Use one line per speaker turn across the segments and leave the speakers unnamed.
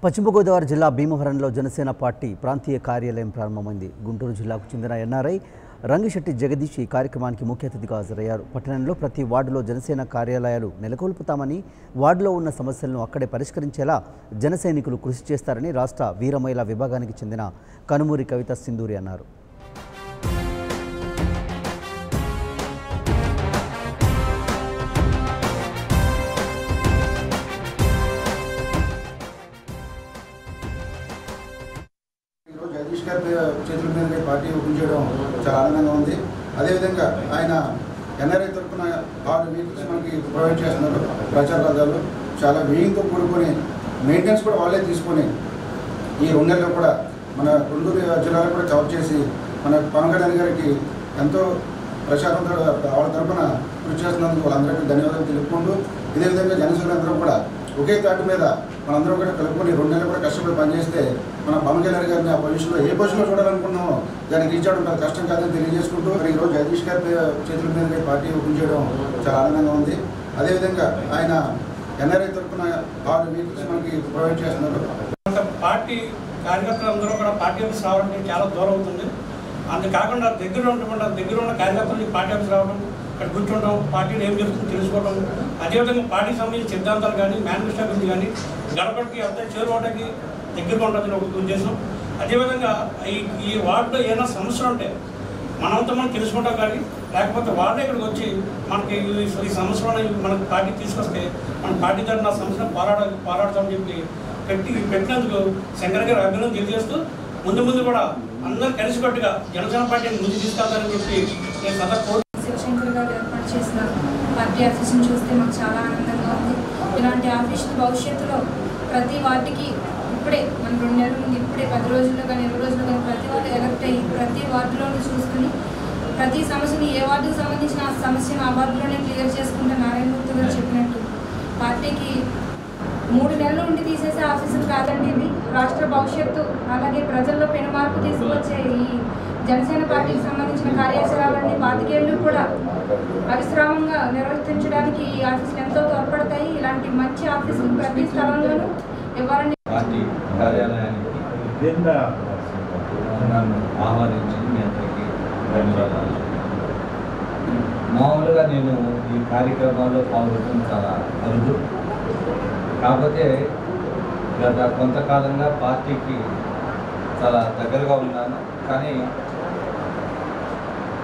పశ్చిమ గోదావరి జిల్లా భీమవరంలో జనసేన పార్టీ ప్రాంతీయ కార్యాలయం ప్రారంభమైంది. గుంటూరు జిల్లాకు చెందిన ఎన్ఆర్ఐ రంగిశెట్టి జగదీష్ ఈ కార్యక్రమానికి ముఖ్య అతిథిగా హాజరయ్యారు. పట్టణంలో ప్రతి వార్డులో జనసేన కార్యాలయాలు నెలకొల్పుతామని, వార్డులో ఉన్న సమస్యలను అక్కడే పరిష్కరించేలా జన సైనికులు కృషి చేస్తారని రాష్ట్ర వీర మహిళా విభాగానికి చెందిన కనుమూరి కవిత సింధూరి అన్నారు.
జగదీష్ గారి చేతుల మీద పార్టీ ఓపెన్ చేయడం చాలా ఆనందంగా ఉంది. అదేవిధంగా ఆయన ఎన్ఆర్ఐ తరఫున 6 వెహికల్స్ మనకి ప్రొవైడ్ చేస్తున్నారు. ప్రచార రథాలు చాలా వ్యయంతో కూడుకొని మెయింటెనెన్స్ కూడా వాళ్ళే తీసుకొని ఈ 2 నెలల్లో కూడా మన గుంటూరు జిల్లాలో కూడా కవర్ చేసి మన పవన్ కళ్యాణ్ గారికి ఎంతో ప్రచారం వాళ్ళ తరఫున కృషి చేస్తున్నందుకు వాళ్ళందరికీ ధన్యవాదాలు తెలుపుకుంటూ, ఇదే విధంగా జనసేనలందరూ కూడా ఒకే తాటి మీద మనందరం కూడా కలుపుకొని 2 నెలలు కూడా కష్టపడి పనిచేస్తే మన పవన్ కళ్యాణ్ గారిని ఆ పొజిషన్లో ఏ పొజిషన్లో చూడాలనుకున్నామో దానికి రీచ్ అవడం పెద్ద కష్టం కాదని తెలియజేసుకుంటూ, ఈరోజు జగదీష్ గారి చేతుల మీద పార్టీ ఓపెన్ చేయడం చాలా ఆనందంగా ఉంది. అదేవిధంగా ఆయన ఎన్ఆర్ఐ తరఫున 6 వెహికల్స్ మనకి ప్రొవైడ్ చేస్తున్నారు.
పార్టీ కార్యకర్తలందరూ కూడా పార్టీ ఆఫీస్ రావడానికి చాలా దూరం అవుతుంది. అంతేకాకుండా దగ్గర ఉన్న కార్యకర్తలు పార్టీ ఆఫీస్ రావడం, ఇక్కడ కూర్చోవడం, పార్టీని ఏం జరుగుతుందో తెలుసుకోవడం, అదేవిధంగా పార్టీకి సంబంధించిన సిద్ధాంతాలు కానీ మేనిఫెస్టో గురించి కానీ గడపడికి అంతా చేరుకోవడానికి దగ్గరగా ఉంటుందని ఒక ఉద్దేశం. అదేవిధంగా ఈ వార్డులో ఏమైనా సమస్యలు ఉంటే మనంతా మనం తెలుసుకుంటాం, కానీ లేకపోతే వాళ్ళే ఇక్కడికి వచ్చి మనకి ఈ సమస్యలను మనకు పార్టీ తీసుకొస్తే మన పార్టీ తరఫున సమస్యను పోరాడతామని చెప్పి పెట్టినందుకు శంకర్ గారు అభినందన తెలియజేస్తూ, ముందు కూడా అందరూ కలిసికట్టుగా జనసేన పార్టీని ముందు తీసుకెళ్తారని చెప్పి నేను సదా
శివశంకర్ గారు ఏర్పాటు చేసిన పార్టీ ఆఫీస్ని చూస్తే మాకు చాలా ఆనందంగా ఉంది. ఇలాంటి ఆఫీసులు భవిష్యత్తులో ప్రతి వార్డుకి ఇప్పుడే మన 2 నెలల ముందు ఇప్పుడే 10 రోజుల్లో కానీ 20 రోజుల్లో కానీ ప్రతి వార్డు ఎలక్ట్ అయ్యి ప్రతి వార్డులోనూ చూసుకుని ప్రతి సమస్యని ఏ వార్డుకు సంబంధించిన ఆ సమస్యను ఆ వార్డులోనే క్లియర్ చేసుకుంటే నారాయణమూర్తి గారు చెప్పినట్టు పార్టీకి 3 నెలలు ఉండి తీసేసే ఆఫీసులు కాదండి ఇవి. రాష్ట్ర భవిష్యత్తు అలాగే ప్రజల్లో పెను మార్పు తీసుకువచ్చే ఈ జనసేన పార్టీకి సంబంధించిన కార్యాచరణలన్నీ 25 ఏళ్ళు కూడా అవిశ్రామంగా నిర్వర్తించడానికి ఈ ఆఫీసులు ఎంతో తోడ్పడతాయి. ఇలాంటి మంచి ఆఫీసులు ప్రతి స్థలంలోనూ ఇవ్వాలని
పార్టీ కార్యాలయానికి నన్ను ఆహ్వానించి మీ అందరికీ ధన్యవాదాలు. మామూలుగా నేను ఈ కార్యక్రమాల్లో పాల్గొనడం చాలా అరుదు. కాకపోతే గత కొంతకాలంగా పార్టీకి చాలా దగ్గరగా ఉన్నాను. కానీ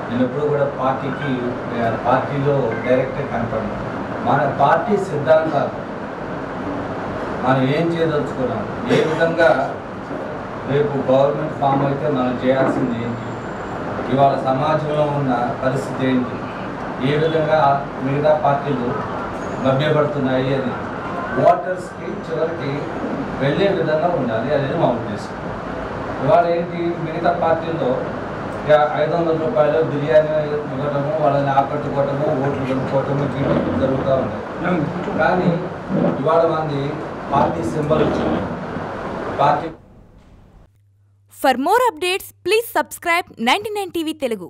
నేను ఎప్పుడు కూడా పార్టీలో డైరెక్ట్గా కనపడను. మన పార్టీ సిద్ధాంతాలు మనం ఏం చేయదలుచుకున్నాం, ఏ విధంగా రేపు గవర్నమెంట్ ఫామ్ అయితే మనం చేయాల్సింది ఏంటి, ఇవాళ సమాజంలో ఉన్న పరిస్థితి ఏంటి, ఏ విధంగా మిగతా పార్టీలు మభ్యపడుతున్నాయి అని ఓటర్స్కి చివరికి వెళ్ళే విధంగా ఉండాలి అనేది మా ఉద్దేశం. ఇవాళ ఏంటి, మిగతా పార్టీల్లో 500 రూపాయలు బిర్యానీ ఇవ్వటము, వాళ్ళని ఆకట్టుకోవటము, ఓట్లు కొనుక్కోవటము జరుగుతూ ఉన్నాయి. కానీ ఇవాళ మంది party symbol party.
For more updates, please subscribe 99 TV Telugu.